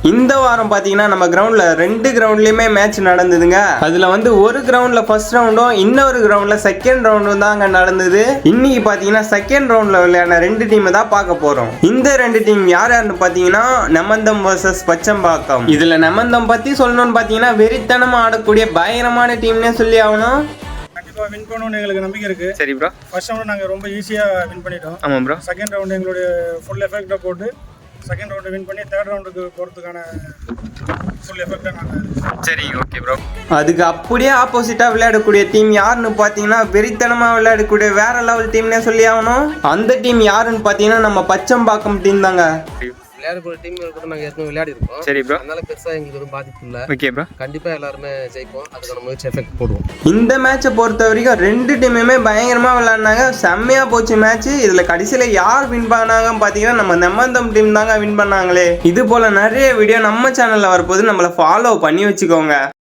இந்த வாரம் பாத்தீங்கன்னா நம்ம கிரவுண்ட்ல 2 கிரவுண்ட்லயுமே மேட்ச் நடந்ததுங்க. அதுல வந்து ஒரு கிரவுண்ட்ல ஃபர்ஸ்ட் ரவுண்டும் இன்னொரு கிரவுண்ட்ல செகண்ட் ரவுண்டும் தான் அங்க நடந்தது. இன்னைக்கு பாத்தீங்கன்னா செகண்ட் ரவுண்ட்ல விளையாடின 2 டீம் தான் பார்க்க போறோம். இந்த 2 டீம் யார் யாருன்னு பாத்தீங்கன்னா நெமந்தம் வர்சஸ் பச்சம்பாக்கம். இதுல நெமந்தம் பத்தி சொல்லணும்னு பாத்தீங்கன்னா வெறித்தனமா ஆடக்கூடிய பயங்கரமான டீம்னே சொல்லி ஆகணும். கண்டிப்பா வின் பண்ணணும்னு எங்களுக்கு நம்பிக்கை இருக்கு. சரி ப்ரோ. ஃபர்ஸ்ட் ரவுண்ட் நாங்க ரொம்ப ஈஸியா வின் பண்ணிட்டோம். ஆமா ப்ரோ. செகண்ட் ரவுண்ட் எங்களுடைய ஃபுல் எஃபெக்ட்டை போட்டு செகண்ட் ரவுண்ட் வின் பண்ணி தேர்ட் ரவுண்டுக்கு போறதுக்கான ஃபுல் எஃபெக்ட்டை நாங்க. சரி ஓகே ப்ரோ. அதுக்கு அப்படியே ஆப்போசிட்டா விளையாடக்கூடிய டீம் யாருன்னு பாத்தீங்கன்னா வெறித்தனமா விளையாடக்கூடிய வேற லெவல் டீம்னே சொல்லி ஆகணும். அந்த டீம் யாருன்னு பாத்தீங்கன்னா நம்ம பச்சம்பாக்கம் டீம் தாங்க. விளையாடக்கூடிய டீம் கூட நாங்கள் ஏற்கனவே விளையாடி இருக்கோம். சரி ப்ரோ. அதனால பெருசாக எங்களுக்கு ஒரு பாதிப்பு இல்லை. Okay bro. கண்டிப்பாக எல்லாருமே ஜெயிப்போம். அதுக்கான முயற்சி எஃபெக்ட் போடுவோம். இந்த மேட்சை பொறுத்த வரைக்கும் 2 டீமுமே பயங்கரமாக விளையாடினாங்க. செம்மையா போச்சு மேட்ச். இதில் கடைசியில் யார் வின் பண்ணாங்கன்னு பார்த்தீங்கன்னா நம்ம நெமந்தம் டீம் தாங்க வின் பண்ணாங்களே. இது போல நிறைய வீடியோ நம்ம சேனலில் வரப்போது நம்மளை ஃபாலோ பண்ணி வச்சுக்கோங்க.